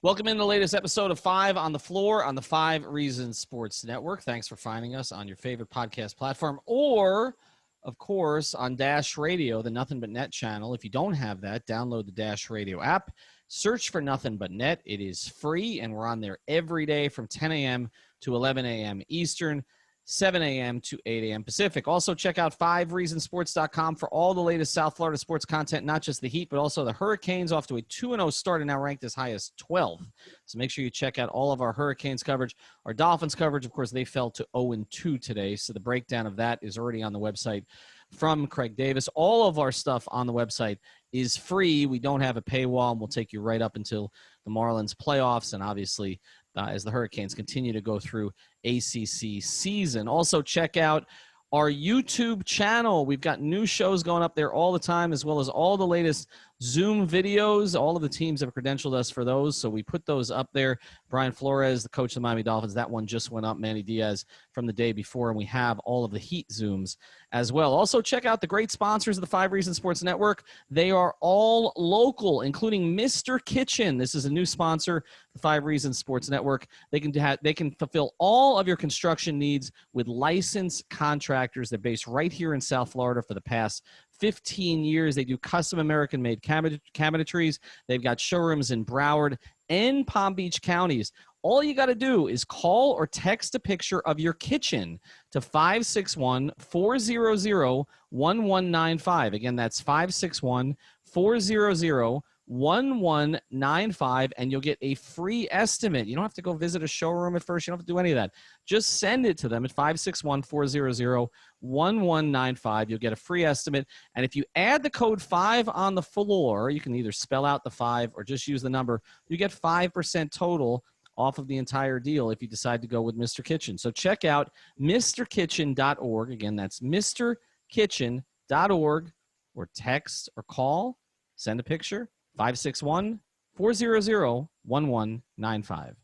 Welcome in the latest episode of 5 on the Floor on the 5 Reasons Sports Network. Thanks for finding us on your favorite podcast platform or, of course, on Dash Radio, the Nothing But Net channel. If you don't have that, download the Dash Radio app. Search for Nothing But Net. It is free, and we're on there every day from 10 a.m. to 11 a.m. Eastern, 7 a.m. to 8 a.m. Pacific. Also, check out 5reasonsports.com for all the latest South Florida sports content, not just the Heat, but also the Hurricanes off to a 2-0 start and now ranked as high as 12th. So make sure you check out all of our Hurricanes coverage. Our Dolphins coverage, of course, they fell to 0-2 today, so the breakdown of that is already on the website from Craig Davis. All of our stuff on the website is free. We don't have a paywall, and we'll take you right up until the Marlins playoffs, and obviously as the Hurricanes continue to go through ACC season. Also, check out our YouTube channel. We've got new shows going up there all the time, as well as all the latest Zoom videos. All of the teams have credentialed us for those, so we put those up there. Brian Flores, the coach of the Miami Dolphins, that one just went up. Manny Diaz from the day before, and we have all of the Heat Zooms as well. Also, check out the great sponsors of the 5 Reasons Sports Network. They are all local, including Mr. Kitchen. This is a new sponsor, the 5 Reasons Sports Network. They can fulfill all of your construction needs with licensed contractors. They're based right here in South Florida for the past 15 years. They do custom American-made cabinetries. They've got showrooms in Broward and Palm Beach counties. All you got to do is call or text a picture of your kitchen to 561-400-1195. Again, that's 561-400-1195, and you'll get a free estimate. You don't have to go visit a showroom at first. You don't have to do any of that. Just send it to them at 561-400-1195. You'll get a free estimate. And if you add the code 5 on the floor, you can either spell out the 5 or just use the number. You get 5% total off of the entire deal if you decide to go with Mr. Kitchen. So check out mrkitchen.org. Again, that's mrkitchen.org, or text or call, send a picture, 561-400-1195.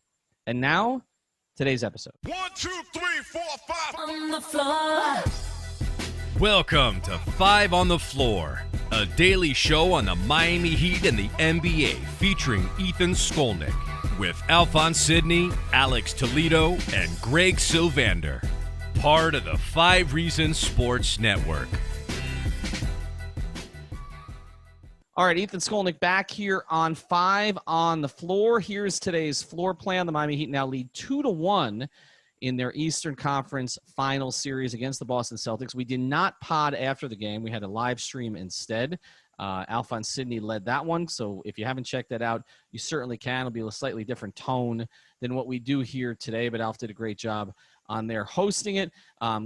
And now, today's episode. 1, 2, 3, 4, 5 on the floor. Welcome to 5 on the Floor, a daily show on the Miami Heat and the NBA featuring Ethan Skolnick with Alphonse Sidney, Alex Toledo, and Greg Sylvander. Part of the 5 Reasons Sports Network. All right, Ethan Skolnick back here on 5 on the Floor. Here's today's floor plan. The Miami Heat now lead 2-1 in their Eastern Conference Final Series against the Boston Celtics. We did not pod after the game. We had a live stream instead. Alphonse Sidney led that one, so if you haven't checked that out, you certainly can. It'll be a slightly different tone than what we do here today, but Alf did a great job on there hosting it.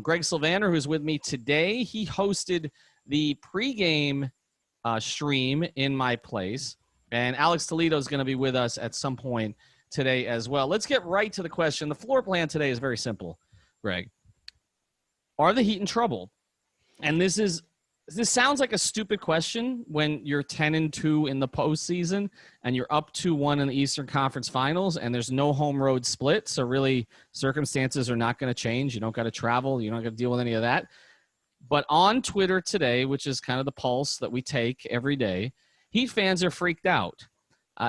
Greg Sylvander, who's with me today, he hosted the pregame stream in my place, and Alex Toledo is going to be with us at some point today as well. Let's get right to the question. The floor plan today is very simple, Greg. Are the Heat in trouble? And this sounds like a stupid question when you're 10-2 in the postseason and you're up 2-1 in the Eastern Conference Finals and there's no home road split. So really circumstances are not going to change. You don't got to travel. You don't got to deal with any of that. But on Twitter today, which is kind of the pulse that we take every day, Heat fans are freaked out.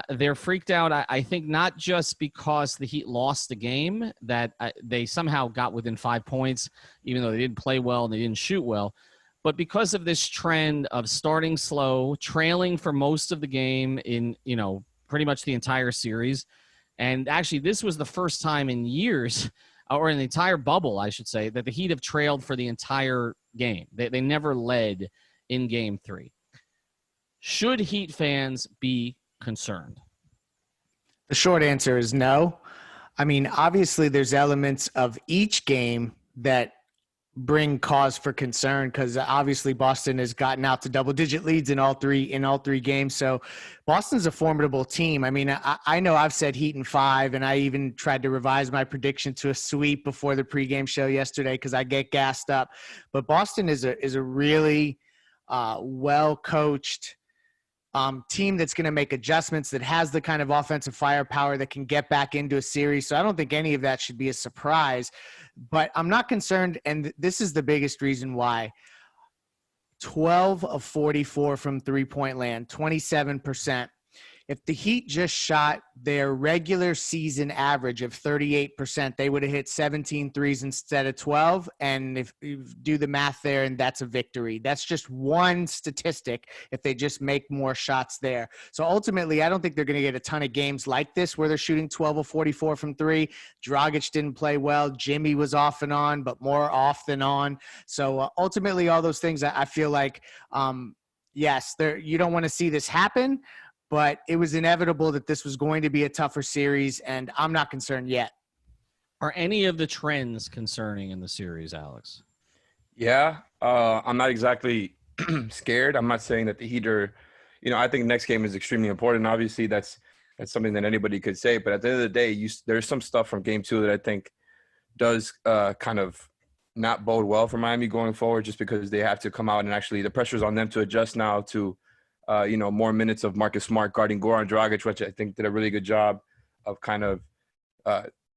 They're freaked out, I think, not just because the Heat lost the game, that they somehow got within 5 points, even though they didn't play well and they didn't shoot well, but because of this trend of starting slow, trailing for most of the game in, pretty much the entire series. And actually, this was the first time in years, or in the entire bubble, I should say, that the Heat have trailed for the entire game. They never led in Game 3. Should Heat fans be concerned? The short answer is no. I mean, obviously, there's elements of each game that bring cause for concern because obviously Boston has gotten out to double-digit leads in all three games. So Boston's a formidable team. I mean, I know I've said Heat in 5, and I even tried to revise my prediction to a sweep before the pregame show yesterday because I get gassed up. But Boston is a really well-coached team that's going to make adjustments, that has the kind of offensive firepower that can get back into a series. So I don't think any of that should be a surprise. But I'm not concerned, and this is the biggest reason why. 12 of 44 from three-point land, 27%. If the Heat just shot their regular season average of 38%, they would have hit 17 threes instead of 12. And if you do the math there, and that's a victory. That's just one statistic if they just make more shots there. So ultimately, I don't think they're going to get a ton of games like this where they're shooting 12 of 44 from three. Dragic didn't play well. Jimmy was off and on, but more off than on. So ultimately, all those things, I feel like, yes, you don't want to see this happen, but it was inevitable that this was going to be a tougher series, and I'm not concerned yet. Are any of the trends concerning in the series, Alex? Yeah, I'm not exactly scared. I'm not saying that the Heat are, I think the next game is extremely important. Obviously, that's something that anybody could say. But at the end of the day, there's some stuff from Game 2 that I think does kind of not bode well for Miami going forward, just because they have to come out and actually the pressure's on them to adjust now to, more minutes of Marcus Smart guarding Goran Dragic, which I think did a really good job of kind of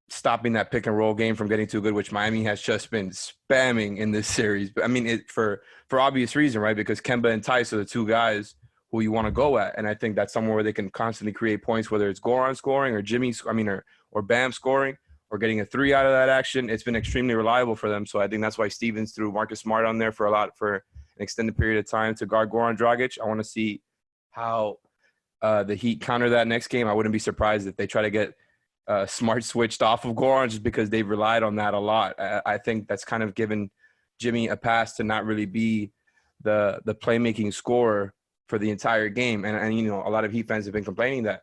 stopping that pick and roll game from getting too good, which Miami has just been spamming in this series. But I mean, for obvious reason, right? Because Kemba and Tice are the two guys who you want to go at. And I think that's somewhere where they can constantly create points, whether it's Goran scoring or or Bam scoring or getting a three out of that action. It's been extremely reliable for them. So I think that's why Stevens threw Marcus Smart on there for an extended period of time to guard Goran Dragic. I want to see how the Heat counter that next game. I wouldn't be surprised if they try to get Smart switched off of Goran just because they've relied on that a lot. I think that's kind of given Jimmy a pass to not really be the playmaking scorer for the entire game. And a lot of Heat fans have been complaining that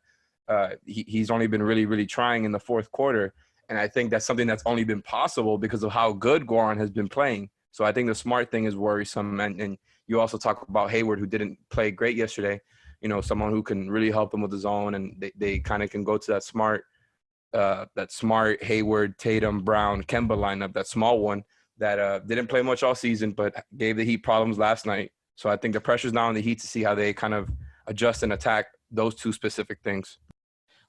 he's only been really, really trying in the fourth quarter. And I think that's something that's only been possible because of how good Goran has been playing. So I think the Smart thing is worrisome. And you also talk about Hayward, who didn't play great yesterday, someone who can really help them with the zone. And they kind of can go to that Smart, Hayward, Tatum, Brown, Kemba lineup, that small one that didn't play much all season, but gave the Heat problems last night. So I think the pressure's now on the Heat to see how they kind of adjust and attack those two specific things.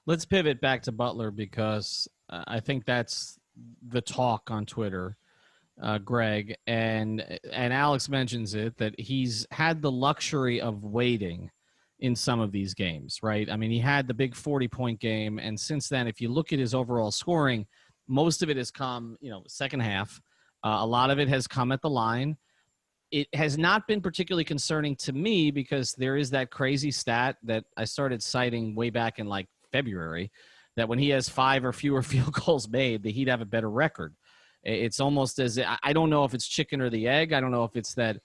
Let's pivot back to Butler because I think that's the talk on Twitter, Greg, and Alex mentions it, that he's had the luxury of waiting in some of these games, right? I mean, he had the big 40-point game, and since then, if you look at his overall scoring, most of it has come, second half. A lot of it has come at the line. It has not been particularly concerning to me because there is that crazy stat that I started citing way back in like February, that when he has 5 or fewer field goals made, the Heat have a better record. It's almost as I don't know if it's chicken or the egg. I don't know if it's that,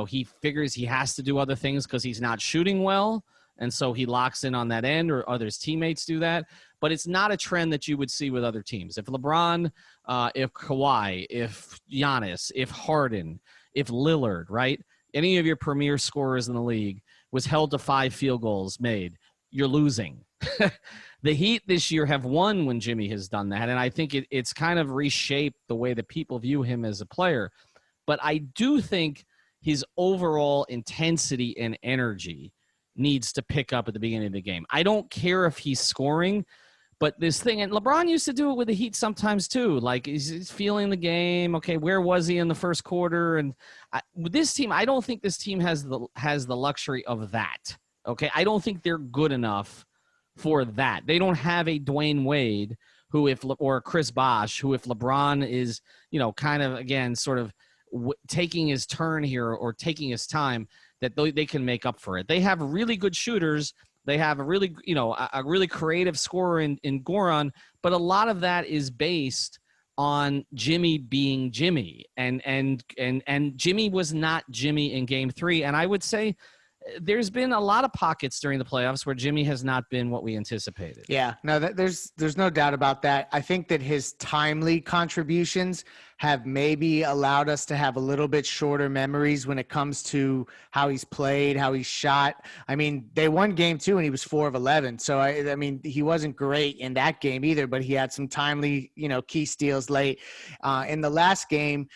he figures he has to do other things because he's not shooting well, and so he locks in on that end, or others teammates do that. But it's not a trend that you would see with other teams. If LeBron, if Kawhi, if Giannis, if Harden, if Lillard, right, any of your premier scorers in the league was held to 5 field goals made, you're losing. The Heat this year have won when Jimmy has done that, and I think it's kind of reshaped the way that people view him as a player. But I do think his overall intensity and energy needs to pick up at the beginning of the game. I don't care if he's scoring, but this thing, and LeBron used to do it with the Heat sometimes too. Like, he's feeling the game. Okay, where was he in the first quarter? And with this team, I don't think this team has the luxury of that. Okay, I don't think they're good enough for that. They don't have a Dwyane Wade or Chris Bosh, who if LeBron is, kind of, again, sort of taking his turn here or taking his time, that they can make up for it. They have really good shooters. They have a really, a really creative scorer in Goran, but a lot of that is based on Jimmy being Jimmy, and Jimmy was not Jimmy in Game 3. And I would say there's been a lot of pockets during the playoffs where Jimmy has not been what we anticipated. Yeah, no, there's no doubt about that. I think that his timely contributions have maybe allowed us to have a little bit shorter memories when it comes to how he's played, how he's shot. I mean, they won Game 2 and he was 4 of 11. So, I mean, he wasn't great in that game either, but he had some timely, key steals late. In the last game,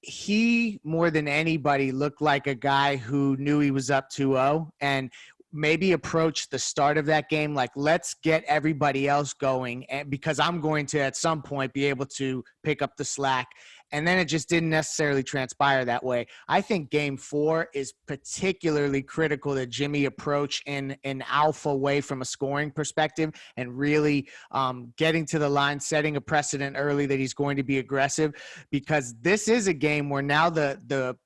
he, more than anybody, looked like a guy who knew he was up 2-0 and maybe approached the start of that game like, let's get everybody else going, and because I'm going to at some point be able to pick up the slack. And then it just didn't necessarily transpire that way. I think game 4 is particularly critical that Jimmy approach in an alpha way from a scoring perspective and really getting to the line, setting a precedent early that he's going to be aggressive, because this is a game where now the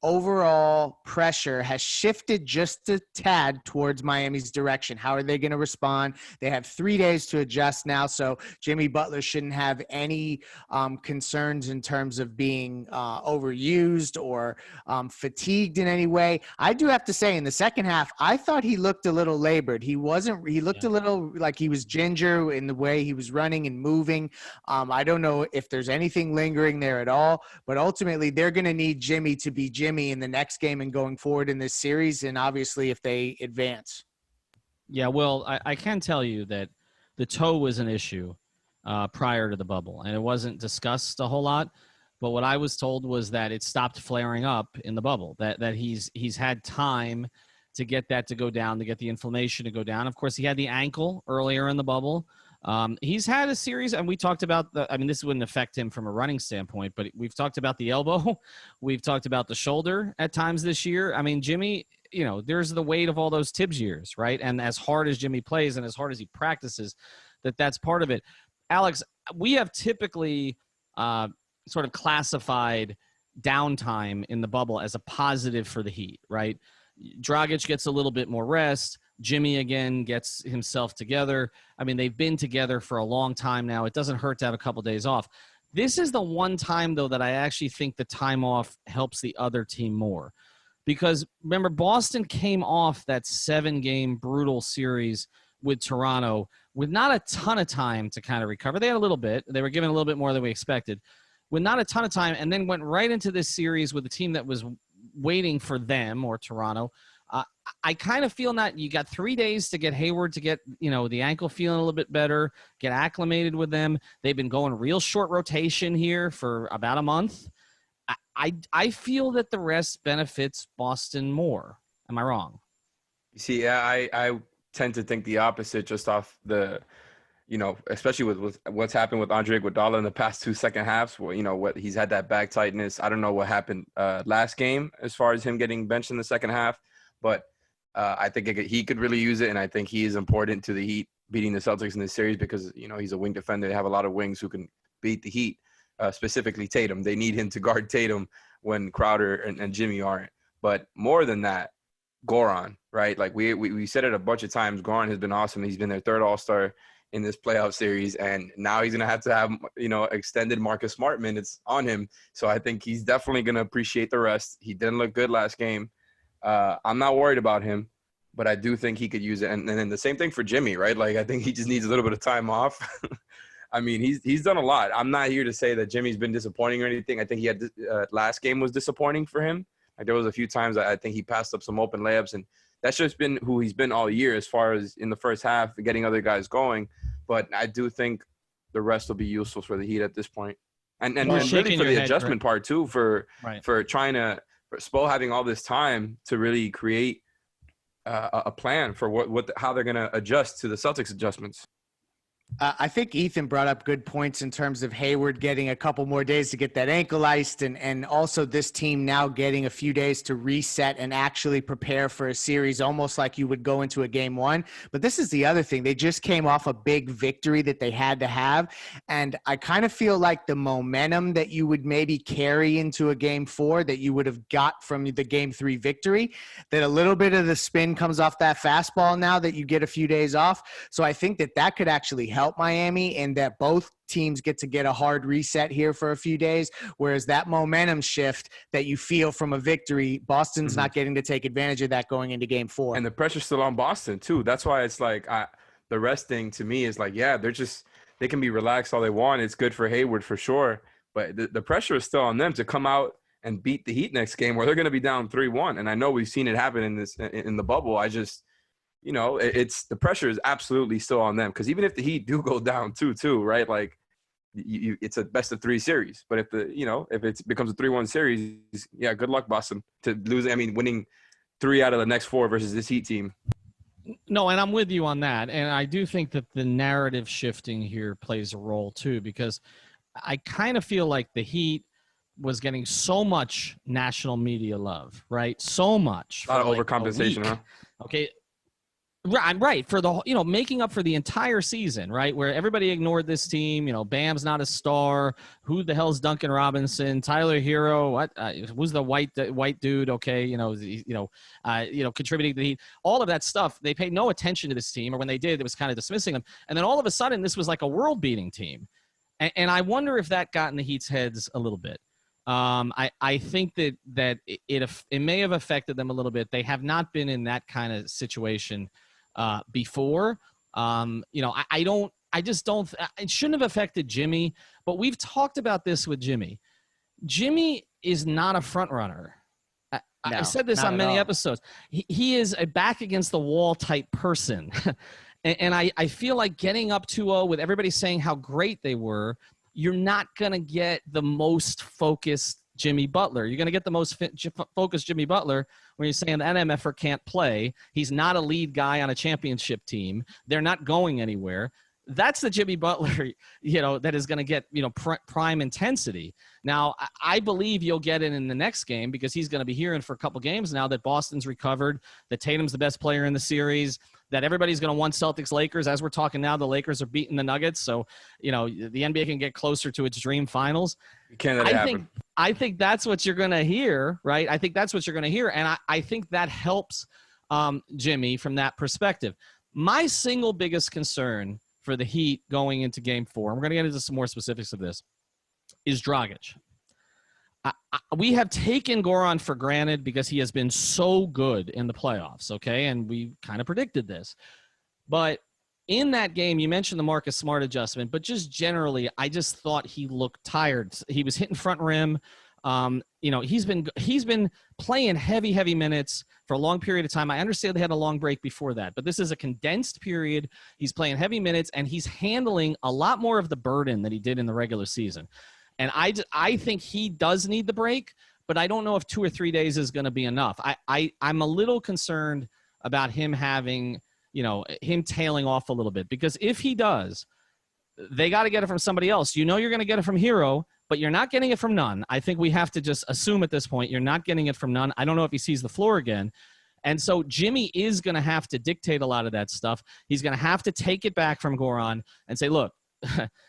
overall pressure has shifted just a tad towards Miami's direction. How are they going to respond? They have 3 days to adjust now, so Jimmy Butler shouldn't have any concerns in terms of being overused or fatigued in any way. I do have to say, in the second half, I thought he looked a little labored. He looked a little like he was ginger in the way he was running and moving. I don't know if there's anything lingering there at all, but ultimately they're going to need Jimmy to be Jimmy in the next game and going forward in this series, and obviously if they advance. Yeah, well, I can tell you that the toe was an issue prior to the bubble, and it wasn't discussed a whole lot. But what I was told was that it stopped flaring up in the bubble, that he's had time to get that to go down, to get the inflammation to go down. Of course, he had the ankle earlier in the bubble. He's had a series, and we talked about this wouldn't affect him from a running standpoint, but we've talked about the elbow. We've talked about the shoulder at times this year. I mean, Jimmy, there's the weight of all those Tibbs years, right? And as hard as Jimmy plays and as hard as he practices, that's part of it. Alex, we have typically sort of classified downtime in the bubble as a positive for the Heat, right? Dragic gets a little bit more rest. Jimmy, again, gets himself together. I mean, they've been together for a long time now. It doesn't hurt to have a couple days off. This is the one time, though, that I actually think the time off helps the other team more. Because, remember, Boston came off that 7-game brutal series with Toronto with not a ton of time to kind of recover. They had a little bit. They were given a little bit more than we expected. With not a ton of time, and then went right into this series with a team that was waiting for them, or Toronto. I kind of feel that you got 3 days to get Hayward to get, the ankle feeling a little bit better, get acclimated with them. They've been going real short rotation here for about a month. I feel that the rest benefits Boston more. Am I wrong? See, I tend to think the opposite just off the, especially with what's happened with Andre Iguodala in the past 2 second halves. Well, what he's had that back tightness. I don't know what happened last game as far as him getting benched in the second half, but I think he could really use it, and I think he is important to the Heat beating the Celtics in this series because, he's a wing defender. They have a lot of wings who can beat the Heat, specifically Tatum. They need him to guard Tatum when Crowder and Jimmy aren't. But more than that, Goran, right? Like we said it a bunch of times, Goran has been awesome. He's been their third All-Star in this playoff series, and now he's going to have, extended Marcus Smart minutes on him. So I think he's definitely going to appreciate the rest. He didn't look good last game. I'm not worried about him, but I do think he could use it. And then the same thing for Jimmy, right? Like, I think he just needs a little bit of time off. I mean, he's done a lot. I'm not here to say that Jimmy's been disappointing or anything. I think he had last game was disappointing for him. Like, there was a few times I think he passed up some open layups, and that's just been who he's been all year as far as in the first half, getting other guys going. But I do think the rest will be useful for the Heat at this point. And really for the adjustment part too, for trying to – for Spo having all this time to really create a plan for how they're going to adjust to the Celtics adjustments. I think Ethan brought up good points in terms of Hayward getting a couple more days to get that ankle iced, and also this team now getting a few days to reset and actually prepare for a series, almost like you would go into a game 1. But this is the other thing. They just came off a big victory that they had to have, and I kind of feel like the momentum that you would maybe carry into a game 4 that you would have got from the game 3 victory, that a little bit of the spin comes off that fastball now that you get a few days off. So I think that could actually help Miami, and that both teams get to get a hard reset here for a few days, whereas that momentum shift that you feel from a victory, Boston's not getting to take advantage of that going into game 4. And the pressure's still on Boston too. That's why it's like the rest thing to me is like, yeah, they can be relaxed all they want. It's good for Hayward for sure, but the pressure is still on them to come out and beat the Heat next game where they're going to be down 3-1. And I know we've seen it happen in the bubble. I just it's the pressure is absolutely still on them, because even if the Heat do go down 2-2, right, like it's a best of 3 series. But if it becomes a 3-1 series, yeah, good luck, Boston, to lose. I mean, winning 3 out of the next 4 versus this Heat team. No, and I'm with you on that, and I do think that the narrative shifting here plays a role too, because I kind of feel like the Heat was getting so much national media love, right? So much. A lot of like overcompensation, huh? Okay. Right. For the, making up for the entire season, right? Where everybody ignored this team, Bam's not a star. Who the hell's Duncan Robinson? Tyler Herro? What? Who's the white dude? Okay. Contributing to the Heat. All of that stuff. They paid no attention to this team, or when they did, it was kind of dismissing them. And then all of a sudden, this was like a world beating team. And I wonder if that got in the Heat's heads a little bit. I think that it may have affected them a little bit. They have not been in that kind of situation before. I just don't. It shouldn't have affected Jimmy. But we've talked about this with Jimmy. Jimmy is not a front runner. I've said this on many episodes. He is a back against the wall type person. And I feel like getting up 2-0 with everybody saying how great they were, you're not going to get the most focused Jimmy Butler. You're going to get the most focused Jimmy Butler when you're saying that MFer can't play. He's not a lead guy on a championship team. They're not going anywhere. That's the Jimmy Butler, that is going to get, prime intensity. Now, I believe you'll get it in the next game because he's going to be hearing for a couple games now that Boston's recovered, that Tatum's the best player in the series, that everybody's going to want Celtics Lakers. As we're talking now, the Lakers are beating the Nuggets. So, the NBA can get closer to its dream finals. You can't let it happen. I think that's what you're going to hear, right? I think that's what you're going to hear. And I think that helps Jimmy from that perspective. My single biggest concern for the Heat going into Game 4, and we're going to get into some more specifics of this, is Dragic. We have taken Goran for granted because he has been so good in the playoffs, okay? And we kind of predicted this. But in that game, you mentioned the Marcus Smart adjustment, but just generally, I just thought he looked tired. He was hitting front rim. He's been playing heavy minutes for a long period of time. I understand they had a long break before that, but this is a condensed period. He's playing heavy minutes, and he's handling a lot more of the burden that he did in the regular season. And I think he does need the break, but I don't know if 2 or 3 days is going to be enough. I'm a little concerned about him having, him tailing off a little bit, because if he does, they got to get it from somebody else. You're going to get it from Herro, but you're not getting it from Nunn. I think we have to just assume at this point you're not getting it from Nunn. I don't know if he sees the floor again. And so Jimmy is going to have to dictate a lot of that stuff. He's going to have to take it back from Goran and say, look,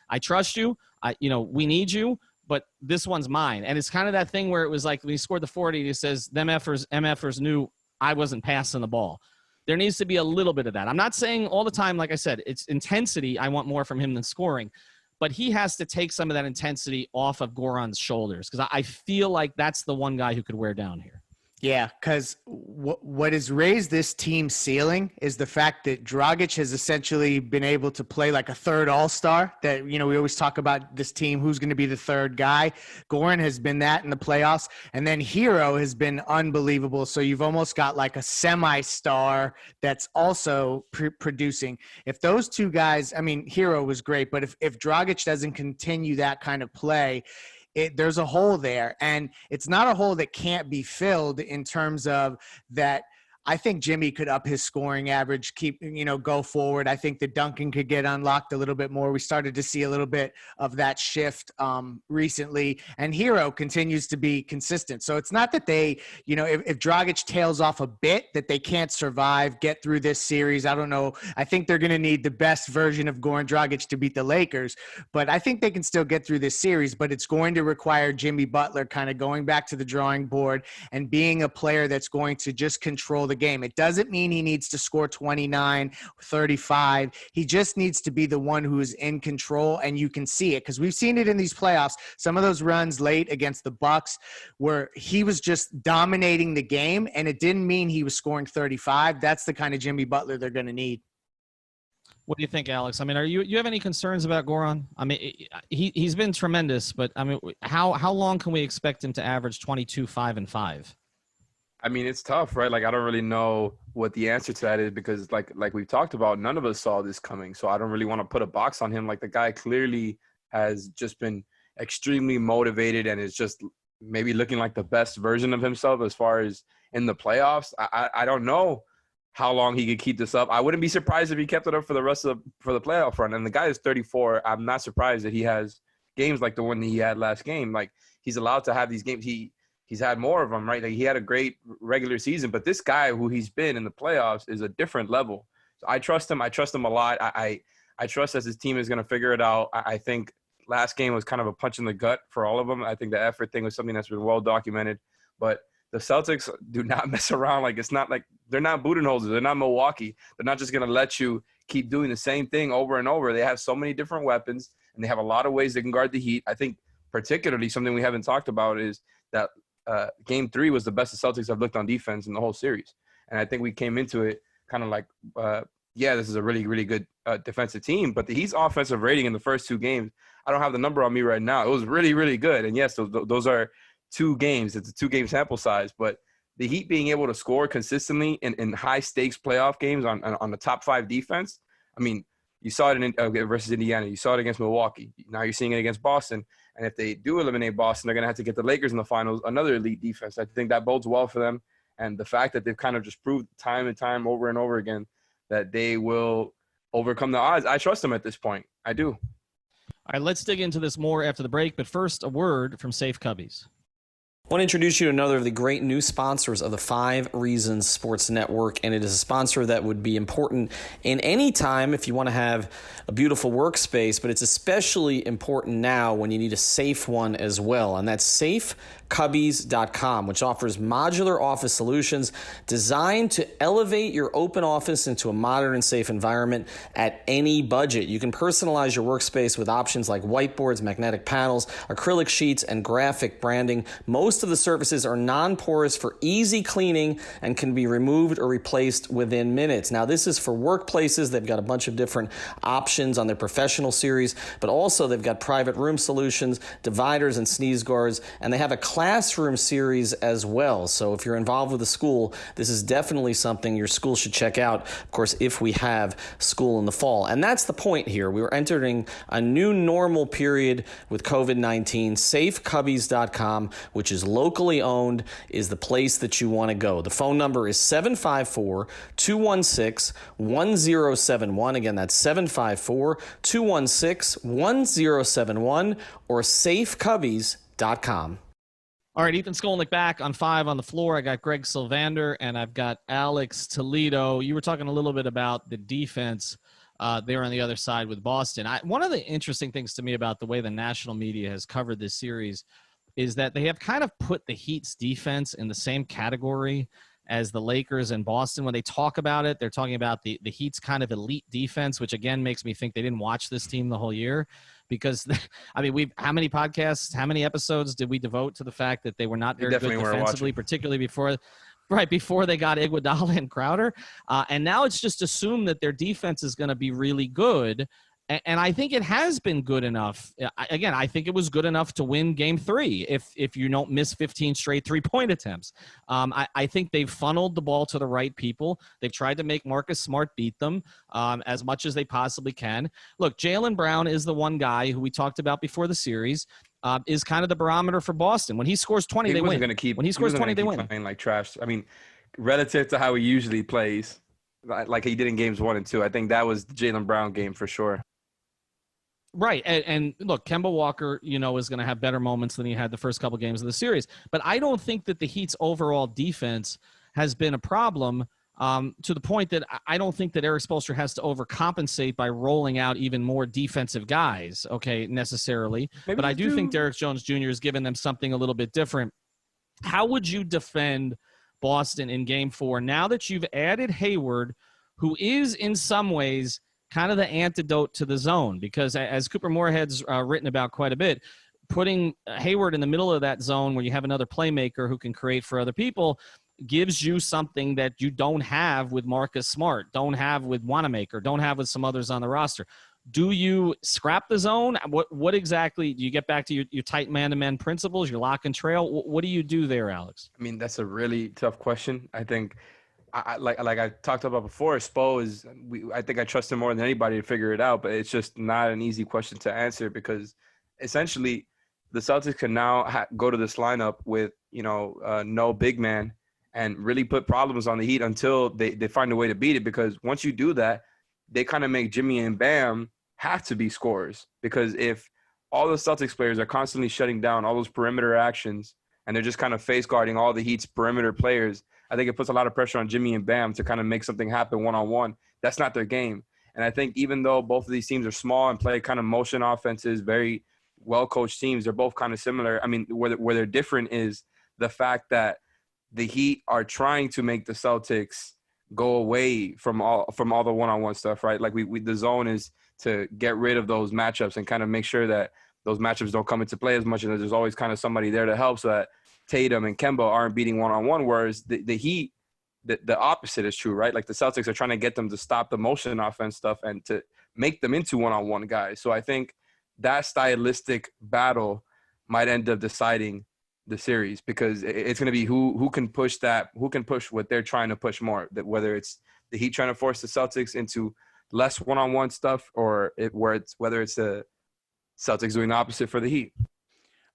I trust you. We need you, but this one's mine. And it's kind of that thing where it was like when he scored the 40, he says, MFers knew I wasn't passing the ball. There needs to be a little bit of that. I'm not saying all the time, like I said, it's intensity. I want more from him than scoring. But he has to take some of that intensity off of Goran's shoulders, because I feel like that's the one guy who could wear down here. Yeah, because what has raised this team's ceiling is the fact that Dragic has essentially been able to play like a third all-star. That, we always talk about this team, who's going to be the third guy. Goran has been that in the playoffs. And then Herro has been unbelievable. So you've almost got like a semi-star that's also producing. If those two guys, Herro was great, but if Dragic doesn't continue that kind of play, there's a hole there, and it's not a hole that can't be filled in terms of that. I think Jimmy could up his scoring average, go forward. I think that Duncan could get unlocked a little bit more. We started to see a little bit of that shift recently, and Herro continues to be consistent. So it's not that they, if Dragic tails off a bit, that they can't survive, get through this series. I don't know. I think they're going to need the best version of Goran Dragic to beat the Lakers, but I think they can still get through this series, but it's going to require Jimmy Butler kind of going back to the drawing board and being a player that's going to just control the game. It doesn't mean he needs to score 29, 35. He just needs to be the one who is in control, and you can see it because we've seen it in these playoffs. Some of those runs late against the Bucks where he was just dominating the game, and it didn't mean he was scoring 35. That's the kind of Jimmy Butler they're going to need. What do you think, Alex? Are you have any concerns about Goran? He's been tremendous, but how long can we expect him to average 22, 5, and 5? It's tough, right? Like, I don't really know what the answer to that is because, like we've talked about, none of us saw this coming. So I don't really want to put a box on him. Like, the guy clearly has just been extremely motivated and is just maybe looking like the best version of himself as far as in the playoffs. I don't know how long he could keep this up. I wouldn't be surprised if he kept it up for the rest of for the playoff run. And the guy is 34. I'm not surprised that he has games like the one that he had last game. Like, he's allowed to have these games. He's had more of them, right? Like, he had a great regular season, but this guy who he's been in the playoffs is a different level. So I trust him. I trust him a lot. I trust that his team is going to figure it out. I think last game was kind of a punch in the gut for all of them. I think the effort thing was something that's been well documented, but the Celtics do not mess around. Like, it's not like they're not Budenholzer. They're not Milwaukee. They're not just going to let you keep doing the same thing over and over. They have so many different weapons, and they have a lot of ways they can guard the Heat. I think particularly something we haven't talked about is that Game 3 was the best the Celtics have looked on defense in the whole series. And I think we came into it kind of like, this is a really, really good defensive team. But the Heat's offensive rating in the first 2 games, I don't have the number on me right now. It was really, really good. And, yes, those are 2 games. It's a 2-game sample size. But the Heat being able to score consistently in high-stakes playoff games on the top 5 defense, I mean, you saw it versus Indiana. You saw it against Milwaukee. Now you're seeing it against Boston. And if they do eliminate Boston, they're going to have to get the Lakers in the finals, another elite defense. I think that bodes well for them. And the fact that they've kind of just proved time and time over and over again that they will overcome the odds, I trust them at this point. I do. All right, let's dig into this more after the break. But first, a word from Safe Cubbies. I want to introduce you to another of the great new sponsors of the 5 Reasons Sports Network, and it is a sponsor that would be important in any time if you want to have a beautiful workspace, but it's especially important now when you need a safe one as well, and that's safecubbies.com, which offers modular office solutions designed to elevate your open office into a modern and safe environment at any budget. You can personalize your workspace with options like whiteboards, magnetic panels, acrylic sheets, and graphic branding. Most of the surfaces are non-porous for easy cleaning and can be removed or replaced within minutes. Now, this is for workplaces. They've got a bunch of different options on their professional series, but also they've got private room solutions, dividers and sneeze guards, and they have a classroom series as well. So if you're involved with a school, this is definitely something your school should check out, of course, if we have school in the fall. And that's the point here. We are entering a new normal period with COVID-19. Safecubbies.com, which is locally owned, is the place that you want to go. The phone number is 754-216-1071. Again, that's 754-216-1071 or safecubbies.com. All right, Ethan Skolnick back on 5 on the floor. I got Greg Sylvander and I've got Alex Toledo. You were talking a little bit about the defense there on the other side with Boston. One of the interesting things to me about the way the national media has covered this series is that they have kind of put the Heat's defense in the same category as the Lakers and Boston. When they talk about it, they're talking about the Heat's kind of elite defense, which again makes me think they didn't watch this team the whole year. Because, I mean, how many episodes did we devote to the fact that they were not very good defensively, particularly before they got Iguodala and Crowder? And now it's just assumed that their defense is going to be really good. And I think it has been good enough. Again, I think it was good enough to win Game 3 if you don't miss 15 straight three-point attempts. I think they've funneled the ball to the right people. They've tried to make Marcus Smart beat them as much as they possibly can. Look, Jaylen Brown is the one guy who we talked about before the series, is kind of the barometer for Boston. When he scores 20, they win. When he scores 20, they win. Playing like trash. I mean, relative to how he usually plays, like he did in games 1 and 2, I think that was the Jaylen Brown game for sure. Right. And look, Kemba Walker, is going to have better moments than he had the first couple games of the series. But I don't think that the Heat's overall defense has been a problem to the point that I don't think that Eric Spoelstra has to overcompensate by rolling out even more defensive guys, necessarily. But I do think Derek Jones Jr. has given them something a little bit different. How would you defend Boston in Game 4 now that you've added Hayward, who is in some ways kind of the antidote to the zone? Because as Cooper Moorhead's written about quite a bit, putting Hayward in the middle of that zone where you have another playmaker who can create for other people gives you something that you don't have with Marcus Smart, don't have with Wanamaker, don't have with some others on the roster. Do you scrap the zone? What exactly do you get back to your tight man-to-man principles, your lock and trail? What do you do there, Alex? I mean, that's a really tough question. I think like I talked about before, I think I trust him more than anybody to figure it out, but it's just not an easy question to answer because essentially the Celtics can now go to this lineup with, no big man and really put problems on the Heat until they find a way to beat it, because once you do that, they kind of make Jimmy and Bam have to be scorers, because if all the Celtics players are constantly shutting down all those perimeter actions, and they're just kind of face guarding all the Heat's perimeter players. I think it puts a lot of pressure on Jimmy and Bam to kind of make something happen one-on-one. That's not their game. And I think even though both of these teams are small and play kind of motion offenses, very well-coached teams, they're both kind of similar. I mean, where they're different is the fact that the Heat are trying to make the Celtics go away from all the one-on-one stuff, right? Like the zone is to get rid of those matchups and kind of make sure that those matchups don't come into play as much, and there's always kind of somebody there to help so that Tatum and Kemba aren't beating one-on-one, whereas the Heat, the opposite is true, right? Like the Celtics are trying to get them to stop the motion offense stuff and to make them into one-on-one guys. So I think that stylistic battle might end up deciding the series, because it's going to be who can push what they're trying to push more, that whether it's the Heat trying to force the Celtics into less one-on-one stuff, or whether it's the Celtics doing the opposite for the Heat.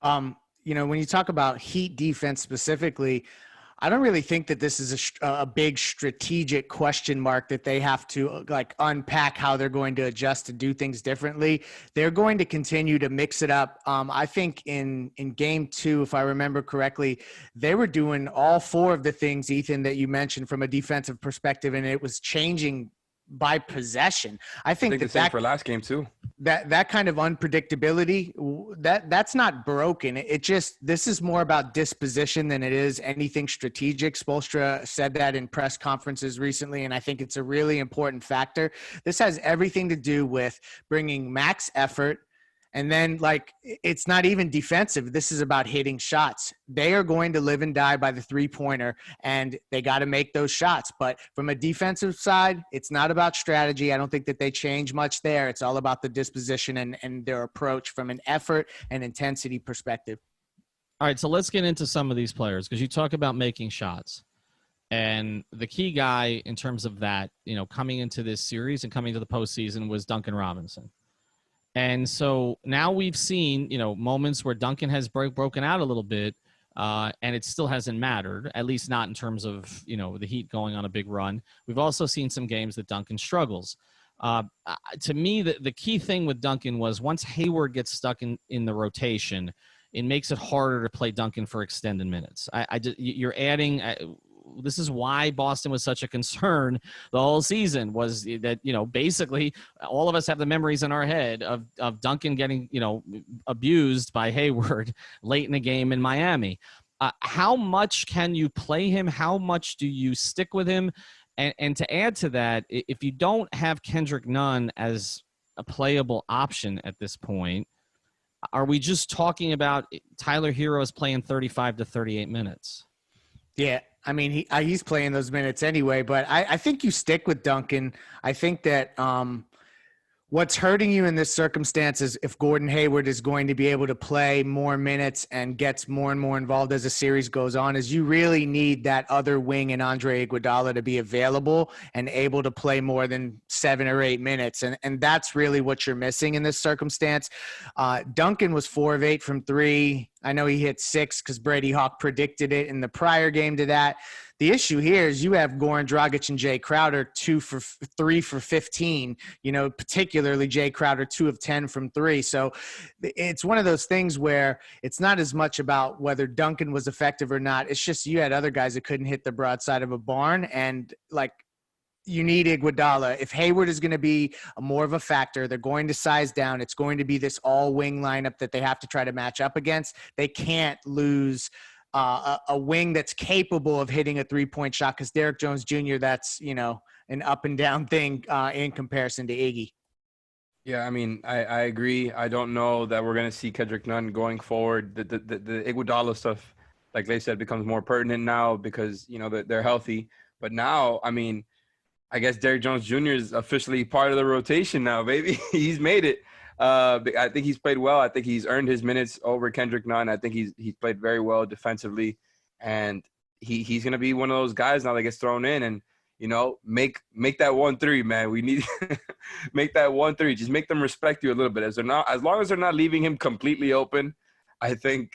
When you talk about Heat defense specifically, I don't really think that this is a big strategic question mark that they have to unpack how they're going to adjust to do things differently. They're going to continue to mix it up. I think in game 2, if I remember correctly, they were doing all 4 of the things, Ethan, that you mentioned from a defensive perspective, and it was changing by possession. I think the same for last game too. That kind of unpredictability, that's not broken. This is more about disposition than it is anything strategic. Spoelstra said that in press conferences recently, and I think it's a really important factor. This has everything to do with bringing max effort. And then, it's not even defensive. This is about hitting shots. They are going to live and die by the three-pointer, and they got to make those shots. But from a defensive side, it's not about strategy. I don't think that they change much there. It's all about the disposition and their approach from an effort and intensity perspective. All right, so let's get into some of these players, because you talk about making shots. And the key guy in terms of that, coming into this series and coming to the postseason was Duncan Robinson. And so now we've seen, moments where Duncan has broken out a little bit, and it still hasn't mattered, at least not in terms of, the Heat going on a big run. We've also seen some games that Duncan struggles. To me, the key thing with Duncan was once Hayward gets stuck in the rotation, it makes it harder to play Duncan for extended minutes. You're adding this is why Boston was such a concern the whole season, was that, basically all of us have the memories in our head of Duncan getting, abused by Hayward late in the game in Miami. How much can you play him? How much do you stick with him? And to add to that, if you don't have Kendrick Nunn as a playable option at this point, are we just talking about Tyler Herro playing 35 to 38 minutes? Yeah. I mean, he's playing those minutes anyway, but I think you stick with Duncan. I think that what's hurting you in this circumstance is if Gordon Hayward is going to be able to play more minutes and gets more and more involved as the series goes on, is you really need that other wing in Andre Iguodala to be available and able to play more than 7 or 8 minutes. And that's really what you're missing in this circumstance. Duncan was 4 of 8 from 3. I know he hit 6 because Brady Hawk predicted it in the prior game to that. The issue here is you have Goran Dragic and Jay Crowder 3 for 15, particularly Jay Crowder 2 of 10 from 3. So it's one of those things where it's not as much about whether Duncan was effective or not. It's just you had other guys that couldn't hit the broadside of a barn, and you need Iguodala. If Hayward is going to be more of a factor, they're going to size down. It's going to be this all-wing lineup that they have to try to match up against. They can't lose a wing that's capable of hitting a three-point shot, because Derrick Jones Jr., that's, an up-and-down thing in comparison to Iggy. Yeah, I mean, I agree. I don't know that we're going to see Kendrick Nunn going forward. The Iguodala stuff, like they said, becomes more pertinent now because, they're healthy. But now, I mean, I guess Derrick Jones Jr. is officially part of the rotation now, baby. He's made it. I think he's played well. I think he's earned his minutes over Kendrick Nunn. I think he's played very well defensively, and he's going to be one of those guys now that gets thrown in and, make that 1-3, man. We need make that 1-3. Just make them respect you a little bit. As long as they're not leaving him completely open, I think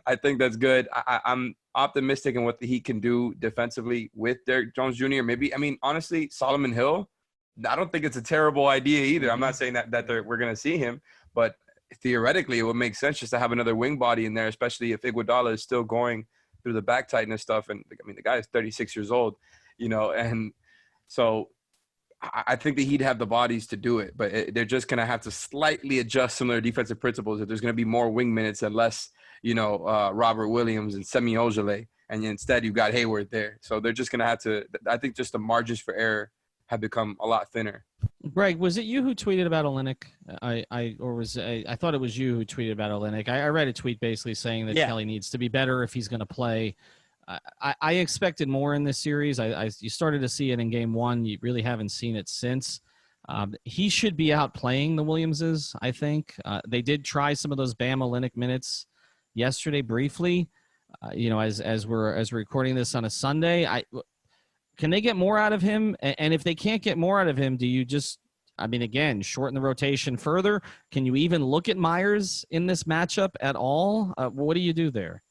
that's good. I'm optimistic in what the Heat can do defensively with Derrick Jones Jr. Maybe, honestly, Solomon Hill, I don't think it's a terrible idea either. I'm not saying that we're going to see him, but theoretically, it would make sense just to have another wing body in there, especially if Iguodala is still going through the back tightness stuff. And I mean, the guy is 36 years old, and so I think that he'd have the bodies to do it, but they're just going to have to slightly adjust some of their defensive principles. If there's going to be more wing minutes and less, Robert Williams and Semi Ojeleye, and instead you've got Hayward there. So they're just going to have to, I think just the margins for error have become a lot thinner. Greg, was it you who tweeted about Olynyk? I thought it was you who tweeted about Olynyk. I read a tweet basically saying that Kelly needs to be better if he's going to play. I expected more in this series. You started to see it in game one. You really haven't seen it since. He should be out playing the Williamses, I think. They did try some of those Bam Olynyk minutes yesterday briefly. As we're recording this on a Sunday, can they get more out of him? And if they can't get more out of him, do you just, again, shorten the rotation further? Can you even look at Myers in this matchup at all? What do you do there?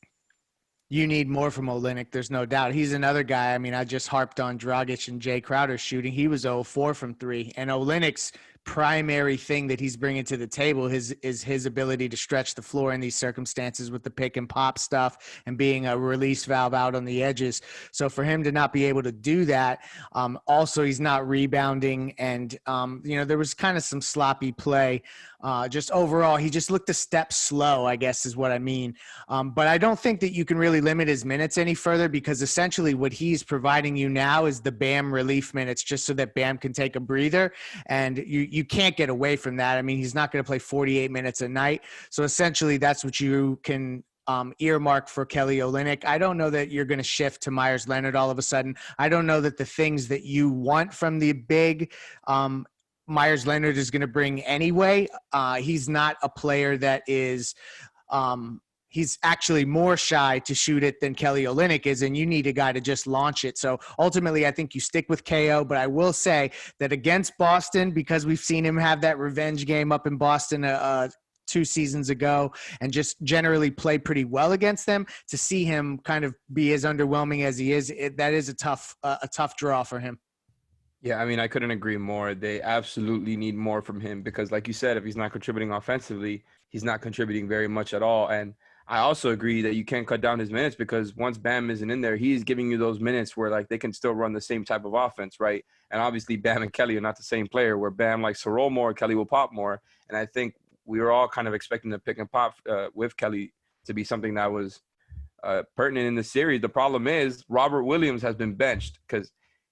You need more from Olynyk, there's no doubt. He's another guy. I just harped on Dragic and Jay Crowder's shooting. He was 0-4 from 3. And Olynyk's primary thing that he's bringing to the table is his ability to stretch the floor in these circumstances with the pick and pop stuff and being a release valve out on the edges. So for him to not be able to do that, also he's not rebounding. And, there was kind of some sloppy play. Just overall, he just looked a step slow, I guess is what I mean. But I don't think that you can really limit his minutes any further, because essentially what he's providing you now is the Bam relief minutes, just so that Bam can take a breather. And you can't get away from that. He's not going to play 48 minutes a night. So essentially that's what you can earmark for Kelly Olynyk. I don't know that you're going to shift to Myers Leonard all of a sudden. I don't know that the things that you want from the big Myers Leonard is going to bring anyway. He's not a player that is he's actually more shy to shoot it than Kelly Olynyk is, and you need a guy to just launch it. So ultimately, I think you stick with KO, but I will say that against Boston, because we've seen him have that revenge game up in Boston 2 seasons ago and just generally play pretty well against them, to see him kind of be as underwhelming as he is, that is a tough draw for him. Yeah, I couldn't agree more. They absolutely need more from him because, like you said, if he's not contributing offensively, he's not contributing very much at all. And I also agree that you can't cut down his minutes, because once Bam isn't in there, he's giving you those minutes where, they can still run the same type of offense, right? And obviously Bam and Kelly are not the same player, where Bam likes to roll more, Kelly will pop more. And I think we were all kind of expecting the pick and pop with Kelly to be something that was pertinent in the series. The problem is Robert Williams has been benched, because